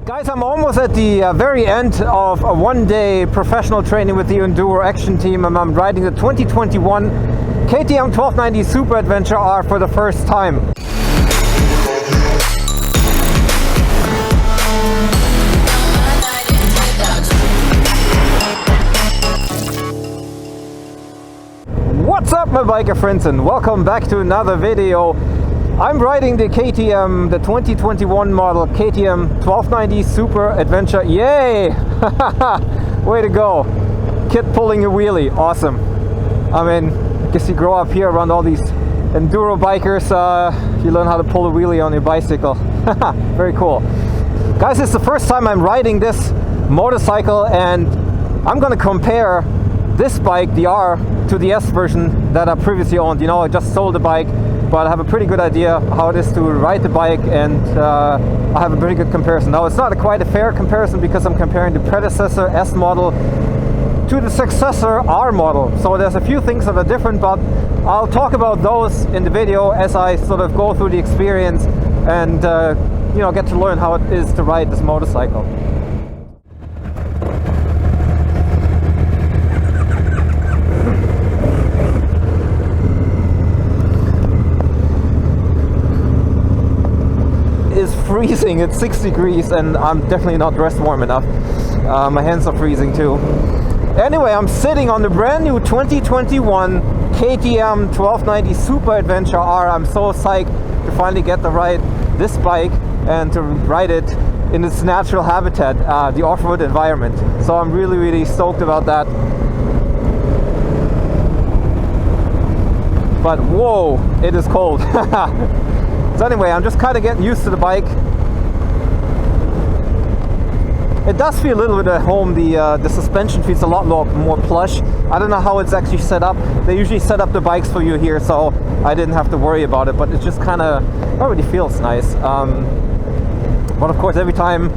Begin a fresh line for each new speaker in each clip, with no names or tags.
Guys, I'm almost at the very end of a one-day professional training with the Enduro Action Team, and I'm riding the 2021 KTM 1290 Super Adventure R for the first time. What's up, my biker friends, and welcome back to another video. I'm riding the KTM, the 2021 model KTM 1290 Super Adventure. Yay! Way to go. Kid pulling a wheelie. Awesome. I mean, I guess you grow up here around all these enduro bikers. You learn how to pull a wheelie on your bicycle. Very cool. Guys, it's the first time I'm riding this motorcycle, and I'm gonna compare this bike, the R, to the S version that I previously owned. You know, I just sold the bike, but I have a pretty good idea how it is to ride the bike, and I have a pretty good comparison. Now, it's not quite a fair comparison because I'm comparing the predecessor S model to the successor R model. So there's a few things that are different, but I'll talk about those in the video as I sort of go through the experience and you know, get to learn how it is to ride this motorcycle. Is freezing. It's 6 degrees and I'm definitely not dressed warm enough. My hands are freezing too. Anyway, I'm sitting on the brand new 2021 KTM 1290 Super Adventure R. I'm so psyched to finally get to ride this bike and to ride it in its natural habitat, the off-road environment. So I'm really stoked about that. But whoa, it is cold. So anyway, I'm just kind of getting used to the bike. It does feel a little bit at home. The suspension feels a lot more plush. I don't know how it's actually set up. They usually set up the bikes for you here, so I didn't have to worry about it, but it just kind of already feels nice. But of course, every time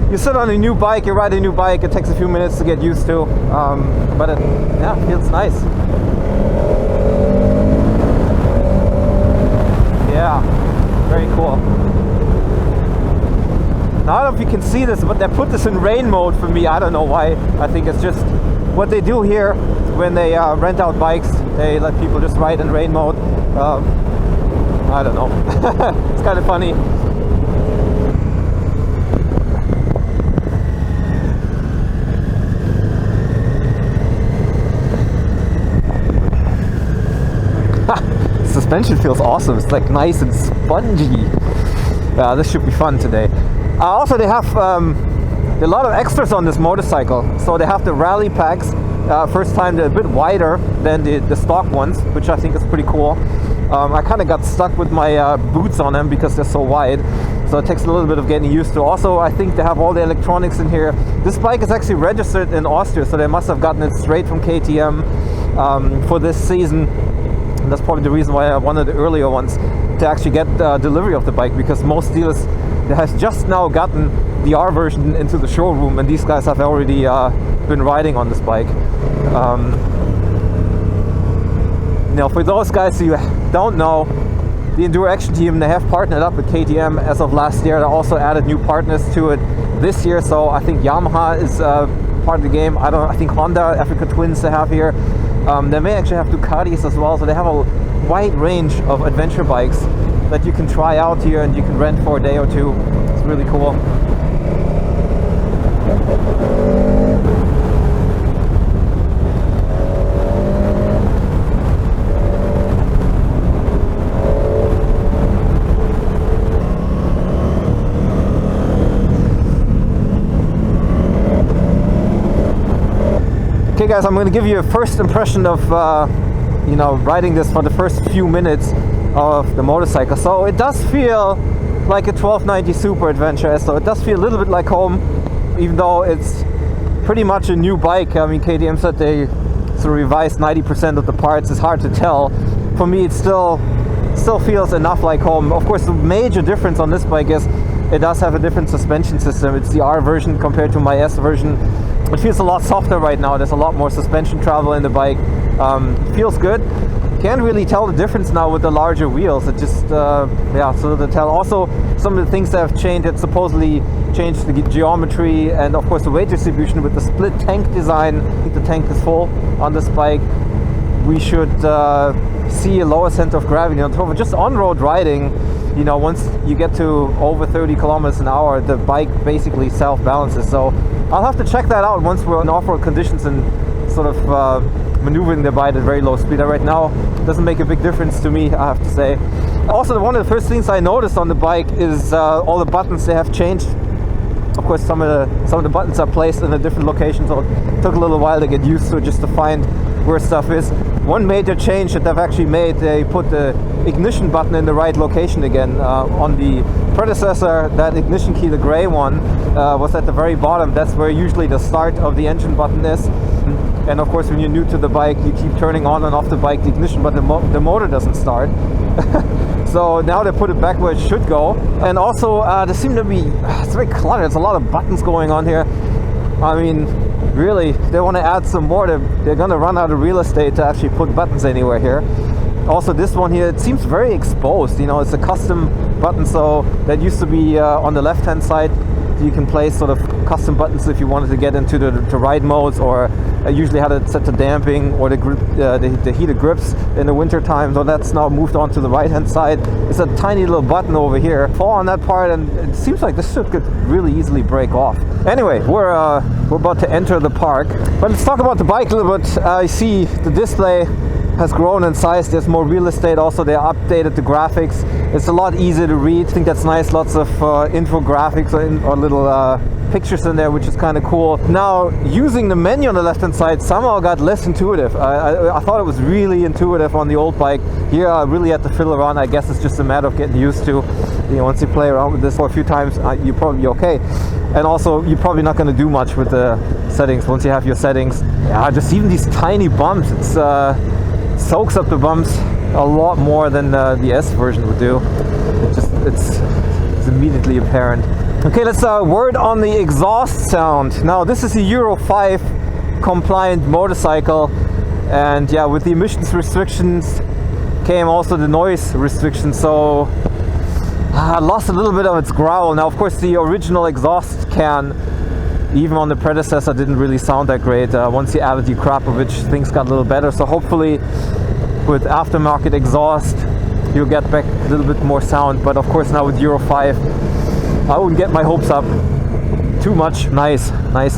you sit on a new bike, you ride a new bike, it takes a few minutes to get used to. But it, yeah, feels nice. Yeah, very cool. Now, I don't know if you can see this, but they put this in rain mode for me. I don't know why. I think it's just what they do here when they rent out bikes. They let people just ride in rain mode. I don't know. It's kind of funny. Suspension feels awesome. It's like nice and spongy. This should be fun today. Also, they have a lot of extras on this motorcycle. So they have the rally packs. First time they're a bit wider than the stock ones, which I think is pretty cool. I kind of got stuck with my boots on them because they're so wide. So it takes a little bit of getting used to. Also, I think they have all the electronics in here. This bike is actually registered in Austria, so they must have gotten it straight from KTM for this season. And that's probably the reason why I wanted the earlier ones to actually get delivery of the bike, because most dealers have just now gotten the R version into the showroom, and these guys have already been riding on this bike. Now, for those guys who don't know, the Enduro Action Team, they have partnered up with KTM as of last year. They also added new partners to it this year, so I think Yamaha is part of the game. I think Honda, Africa Twins they have here. They may actually have Ducatis as well, so they have a wide range of adventure bikes that you can try out here and you can rent for a day or two. It's really cool. Okay guys, I'm going to give you a first impression of you know, riding this for the first few minutes of the motorcycle. So it does feel like a 1290 Super Adventure, so it does feel a little bit like home, even though it's pretty much a new bike. I mean, KTM said they sort of revised 90% of the parts. It's hard to tell. For me, it still feels enough like home. Of course, the major difference on this bike is it does have a different suspension system. It's the R version compared to my S version. It feels a lot softer right now. There's a lot more suspension travel in the bike. It feels good. Can't really tell the difference now with the larger wheels. It just, yeah, so to tell. Also, some of the things that have changed, it supposedly changed the geometry and of course the weight distribution with the split tank design. I think the tank is full on this bike. We should see a lower center of gravity on top of just on-road riding. You know, once you get to over 30 kilometers an hour, the bike basically self-balances. So I'll have to check that out once we're in off-road conditions and sort of maneuvering the bike at very low speed. Right now, it doesn't make a big difference to me, I have to say. Also, one of the first things I noticed on the bike is all the buttons, they have changed. Of course, some of the buttons are placed in a different location, so it took a little while to get used to it, just to find where stuff is. One major change that they've actually made, they put the ignition button in the right location again. On the predecessor, that ignition key, the gray one, was at the very bottom. That's where usually the start of the engine button is. And of course, when you're new to the bike, you keep turning on and off the bike, the ignition button, the motor doesn't start. So now they put it back where it should go. And also, there seem to be, it's very cluttered. There's a lot of buttons going on here. I mean, really, they want to add some more. They're going to run out of real estate to actually put buttons anywhere here. Also, this one here, it seems very exposed. You know, it's a custom button, so that used to be on the left-hand side. You can place sort of custom buttons if you wanted to get into the ride modes, or I usually had it set to damping or the heated grips in the winter time. So that's now moved on to the right hand side. It's a tiny little button over here. Fall on that part and it seems like this should could really easily break off. Anyway, we're about to enter the park, but let's talk about the bike a little bit. I see the display has grown in size. There's more real estate. Also, they updated the graphics. It's a lot easier to read. I think that's nice. Lots of infographics or little pictures in there, which is kind of cool. Now, using the menu on the left hand side somehow got less intuitive. I thought it was really intuitive on the old bike. Here I really had to fiddle around. I guess it's just a matter of getting used to. You know, once you play around with this for a few times, you're probably okay. And also, you're probably not going to do much with the settings once you have your settings. Yeah, just even these tiny bumps. It's soaks up the bumps a lot more than the S version would do. It's immediately apparent. Okay, let's word on the exhaust sound. Now, this is a Euro 5 compliant motorcycle, and yeah, with the emissions restrictions came also the noise restrictions, so lost a little bit of its growl. Now, of course, the original exhaust can, even on the predecessor, didn't really sound that great. Once you added the Krapovich, things got a little better. So hopefully with aftermarket exhaust, you'll get back a little bit more sound. But of course now with Euro 5, I wouldn't get my hopes up too much. Nice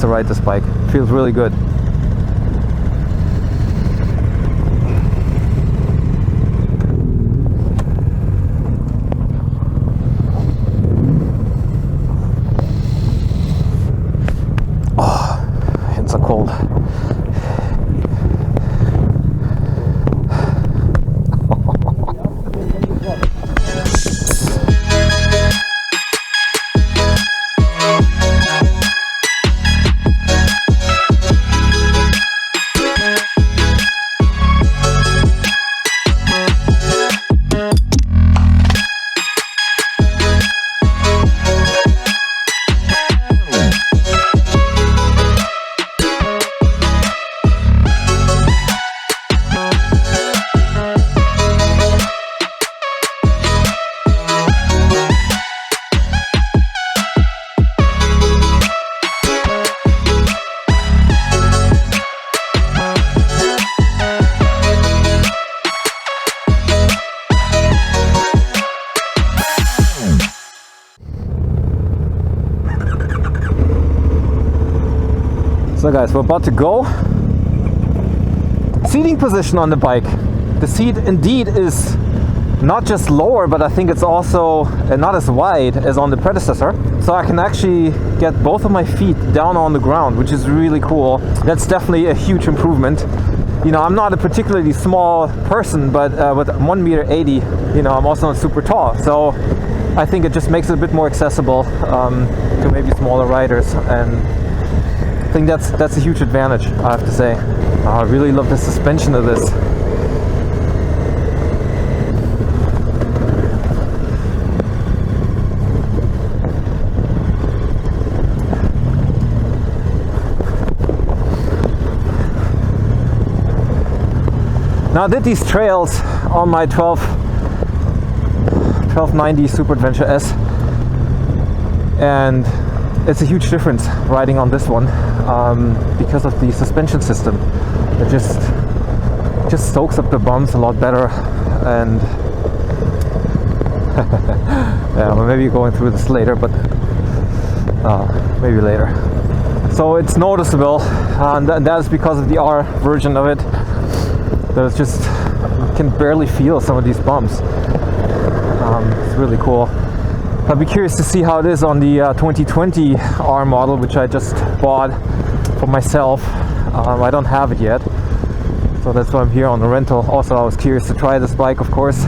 to ride this bike. Feels really good. Cold. So guys, we're about to go. Seating position on the bike. The seat indeed is not just lower, but I think it's also not as wide as on the predecessor. So I can actually get both of my feet down on the ground, which is really cool. That's definitely a huge improvement. You know, I'm not a particularly small person, but with 1.80 meters, you know, I'm also not super tall. So I think it just makes it a bit more accessible to maybe smaller riders, and I think that's a huge advantage, I have to say. I really love the suspension of this. Now I did these trails on my 1290 Super Adventure S, and it's a huge difference riding on this one because of the suspension system. It just soaks up the bumps a lot better, and yeah, well, maybe going through this later, but maybe later. So it's noticeable, and that is because of the R version of it. That it's just, you can barely feel some of these bumps. It's really cool. I'll be curious to see how it is on the 2020 R model, which I just bought for myself. I don't have it yet, so that's why I'm here on the rental. Also, I was curious to try this bike, of course.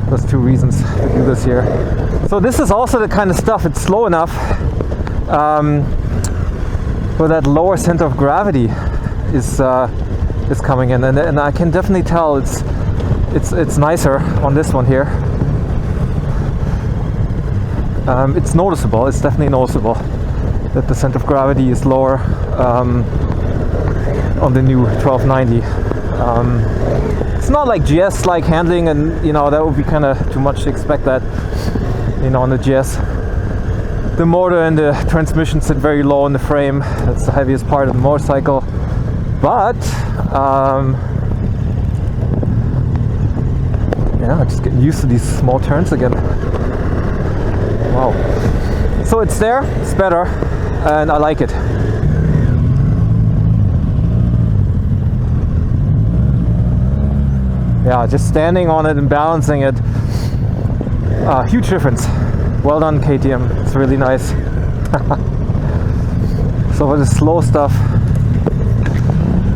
There's two reasons to do this here. So this is also the kind of stuff, it's slow enough where that lower center of gravity is coming in, and I can definitely tell it's nicer on this one here. It's noticeable. It's definitely noticeable that the center of gravity is lower on the new 1290. It's not like GS-like handling, and that would be kind of too much to expect that. On the GS, the motor and the transmission sit very low in the frame. That's the heaviest part of the motorcycle. But yeah, just getting used to these small turns again. Wow. So it's there, it's better, and I like it. Yeah, just standing on it and balancing it, huge difference. Well done, KTM, it's really nice. So for the slow stuff,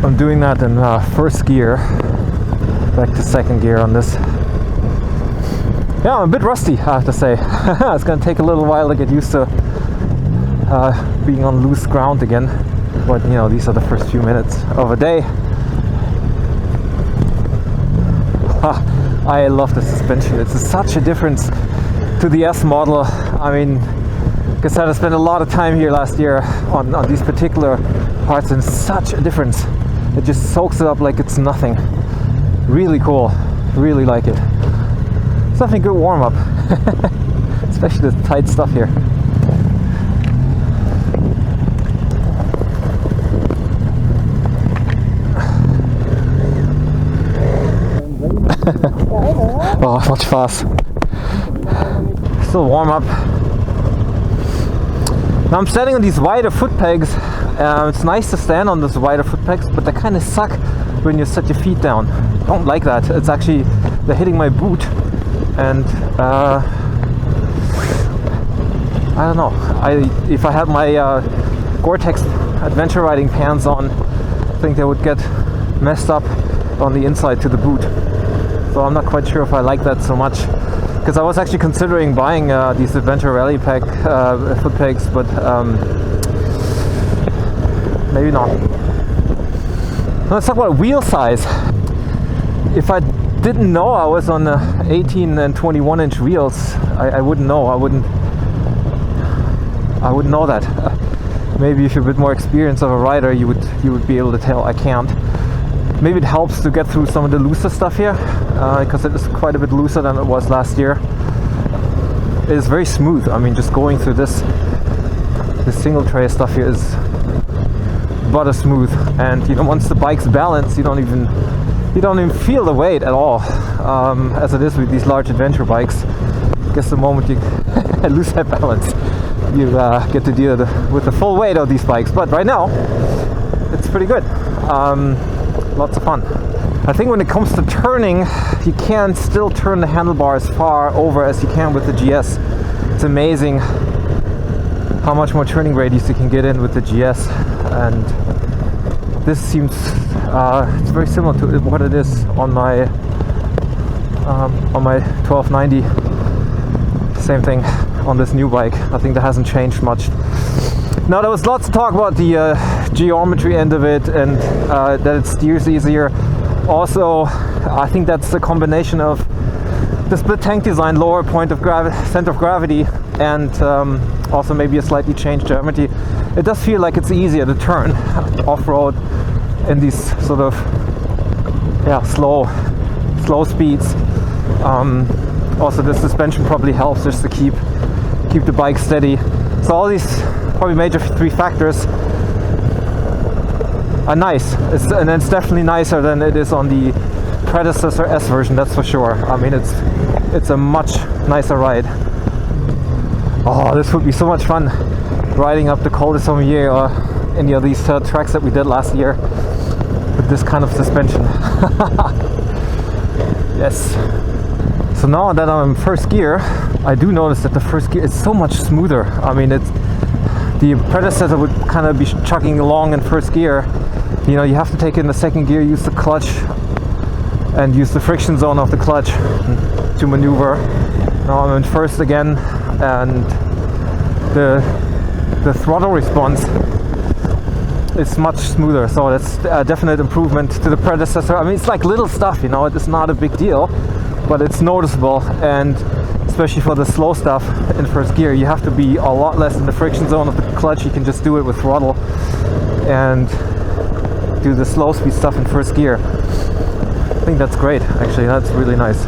I'm doing that in first gear, back to second gear on this. Yeah, I'm a bit rusty, I have to say. It's going to take a little while to get used to being on loose ground again. But these are the first few minutes of a day. I love the suspension. It's such a difference to the S model. I mean, like I said, I spent a lot of time here last year on these particular parts, and such a difference. It just soaks it up like it's nothing. Really cool. Really like it. It's definitely a good warm-up. Especially the tight stuff here. Oh, much fast. Still warm up. Now I'm standing on these wider foot pegs. It's nice to stand on those wider foot pegs, but they kind of suck when you set your feet down. I don't like that. It's actually, they're hitting my boot, and I don't know. If I had my Gore-Tex adventure riding pants on, I think they would get messed up on the inside to the boot. So I'm not quite sure if I like that so much, because I was actually considering buying these adventure rally pack foot pegs, but maybe not. Let's talk about wheel size. If I didn't know I was on 18 and 21 inch wheels, I wouldn't know. I wouldn't know that. Maybe if you're a bit more experienced of a rider, you would be able to tell. I can't. Maybe it helps to get through some of the looser stuff here, because it is quite a bit looser than it was last year. It is very smooth. I mean, just going through this single tray stuff here is butter smooth, and once the bike's balanced, you don't even feel the weight at all, as it is with these large adventure bikes. I guess the moment you lose that balance, you get to deal with the full weight of these bikes. But right now, it's pretty good. Lots of fun. I think when it comes to turning, you can still turn the handlebars far over as you can with the GS. It's amazing how much more turning radius you can get in with the GS, and this seems it's very similar to what it is on my 1290. Same thing on this new bike. I think that hasn't changed much. Now, there was lots to talk about the geometry end of it, and that it steers easier. Also, I think that's a combination of the split tank design, lower point of center of gravity, and also maybe a slightly changed geometry. It does feel like it's easier to turn off-road in these sort of slow slow speeds. Also the suspension probably helps just to keep the bike steady. So all these probably major 3 factors are nice, and it's definitely nicer than it is on the predecessor S version, that's for sure. I mean, it's a much nicer ride. Oh, this would be so much fun, riding up the Col de Sommier or any of these tracks that we did last year with this kind of suspension. Yes. So now that I'm in first gear, I do notice that the first gear is so much smoother. I mean, the predecessor would kind of be chugging along in first gear. You know, you have to take it in the second gear, use the clutch and use the friction zone of the clutch to maneuver. Now I'm in first again, and the throttle response is much smoother, so that's a definite improvement to the predecessor. I mean, it's like little stuff, you know, it's not a big deal, but it's noticeable, and especially for the slow stuff in first gear, you have to be a lot less in the friction zone of the clutch. You can just do it with throttle and do the slow speed stuff in first gear. I think that's great, actually. That's really nice.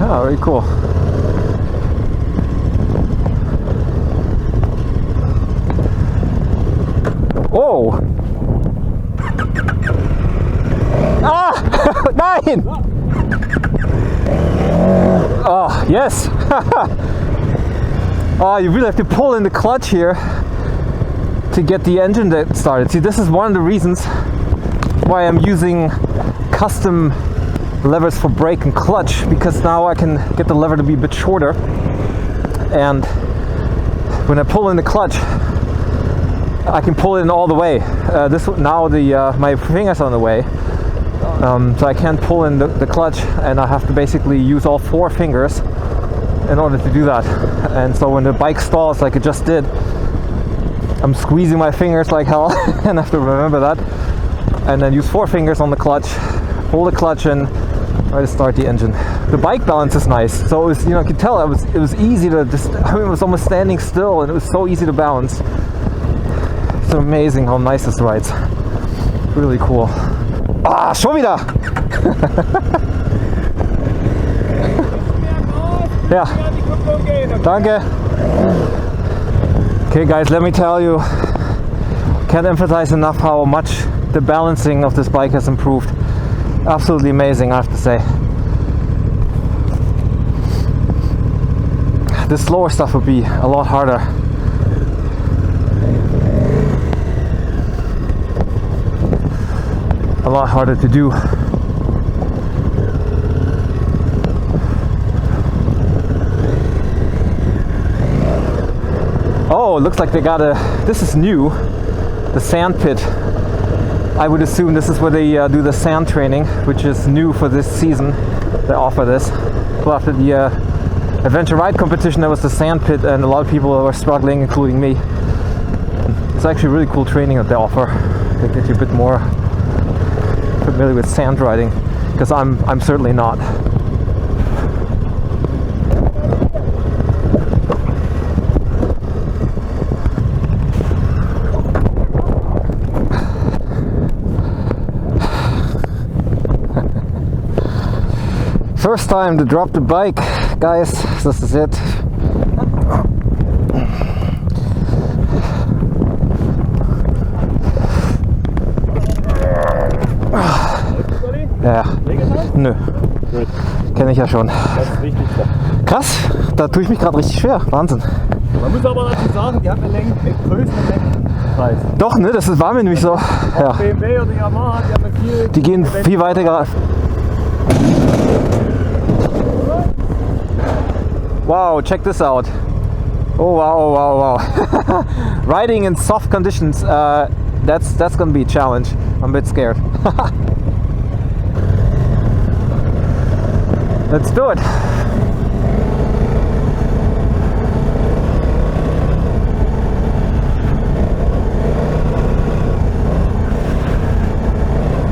Oh, very cool. Oh! Ah! Nein! Oh, yes! Oh, you really have to pull in the clutch here to get the engine started. See, this is one of the reasons why I'm using custom levers for brake and clutch, because now I can get the lever to be a bit shorter, and when I pull in the clutch I can pull it in all the way. My fingers are on the way, so I can't pull in the clutch, and I have to basically use all 4 fingers in order to do that. And so when the bike stalls like it just did, I'm squeezing my fingers like hell and I have to remember that, and then use 4 fingers on the clutch, pull the clutch in, try to start the engine. The bike balance is nice, so it was, you know, I could tell it was easy to just, I mean, it was almost standing still, and it was so easy to balance. It's amazing how nice this rides. Really cool. Ah, schon wieder! Ja, danke. Okay guys, let me tell you, can't emphasize enough how much the balancing of this bike has improved. Absolutely amazing, I have to say. The slower stuff would be a lot harder. A lot harder to do. Oh, it looks like they got this is new, the sand pit. I would assume this is where they do the sand training, which is new for this season. They offer this. Well, after the adventure ride competition, there was the sand pit, and a lot of people were struggling, including me. It's actually really cool training that they offer. They get you a bit more familiar with sand riding, because I'm certainly not. First time to drop the bike, guys. This is it. Ja. Nö. Kenne ich ja schon.
Das ist richtig.
Krass, da tue ich mich gerade richtig schwer. Wahnsinn.
Man muss aber dazu sagen, die haben einen größeren Lenkkreis.
Doch, ne, das war mir nämlich so. Ja.
BMW oder Yamaha, die haben viel.
Die gehen viel weiter gerade. Wow, check this out. Oh wow, oh, wow, wow. Riding in soft conditions, that's gonna be a challenge. I'm a bit scared. Let's do it.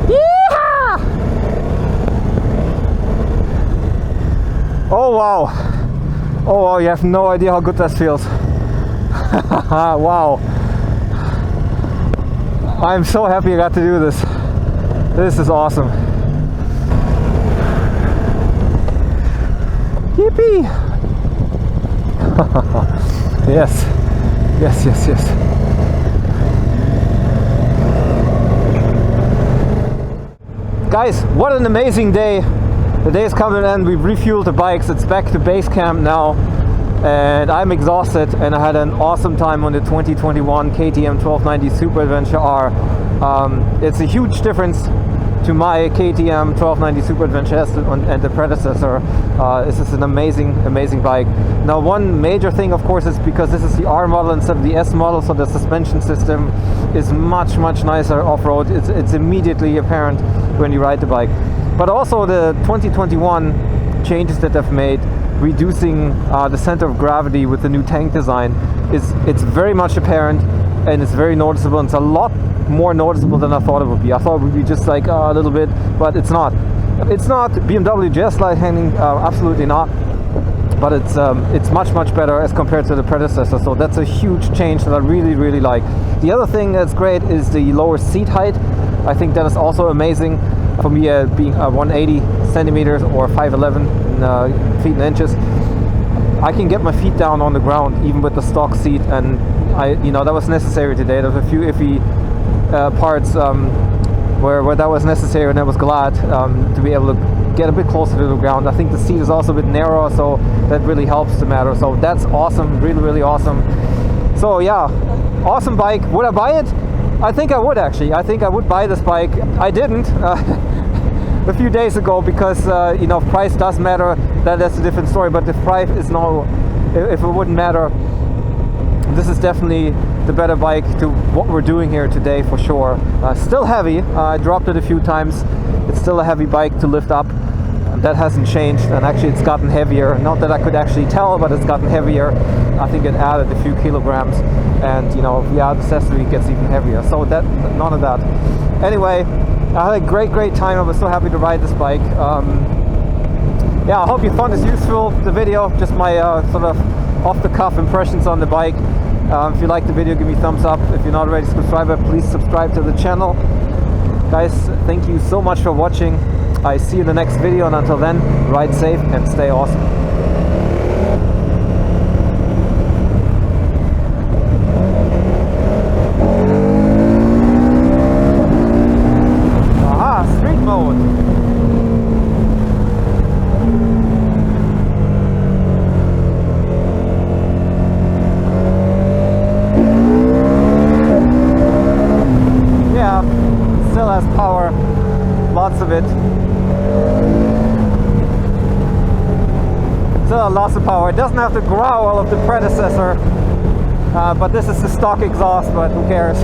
Yeehaw! Oh wow. Oh wow, you have no idea how good that feels. Wow. I'm so happy I got to do this. This is awesome. Yippee! Yes, yes, yes, yes. Guys, what an amazing day. The day is coming and we've refueled the bikes. It's back to base camp now. And I'm exhausted, and I had an awesome time on the 2021 KTM 1290 Super Adventure R. It's a huge difference to my KTM 1290 Super Adventure S and the predecessor. This is an amazing bike. Now, one major thing, of course, is because this is the R model instead of the S model, so the suspension system is much nicer off-road. It's immediately apparent when you ride the bike. But also the 2021 changes that they've made, reducing the center of gravity with the new tank design, it's very much apparent, and it's very noticeable, and it's a lot more noticeable than I thought it would be. I thought it would be just like a little bit, but it's not. It's not BMW GS slide handling, absolutely not. But it's much better as compared to the predecessor. So that's a huge change that I really like. The other thing that's great is the lower seat height. I think that is also amazing. For me, being 180 centimeters or 5'11" feet and inches, I can get my feet down on the ground even with the stock seat, and that was necessary today. There was a few iffy parts where that was necessary, and I was glad to be able to get a bit closer to the ground. I think the seat is also a bit narrower, so that really helps the matter. So that's awesome, really awesome. So yeah, awesome bike. Would I buy it? I think I would actually. I think I would buy this bike. I didn't a few days ago because price does matter. That's a different story. But the price is no. If it wouldn't matter, this is definitely the better bike to what we're doing here today for sure. Still heavy. I dropped it a few times. It's still a heavy bike to lift up. That hasn't changed, and actually it's gotten heavier. Not that I could actually tell, but it's gotten heavier. I think it added a few kilograms, and if we add accessory, it gets even heavier. So that, none of that. Anyway, I had a great time. I was so happy to ride this bike. Yeah, I hope you found this useful, the video, just my sort of off-the-cuff impressions on the bike. If you liked the video, give me a thumbs up. If you're not already a subscriber, please subscribe to the channel. Guys, thank you so much for watching. I see you in the next video, and until then, ride safe and stay awesome. Aha, street mode. Yeah, still has power, lots of it. Still lots of power. It doesn't have the growl of the predecessor, but this is the stock exhaust, but who cares?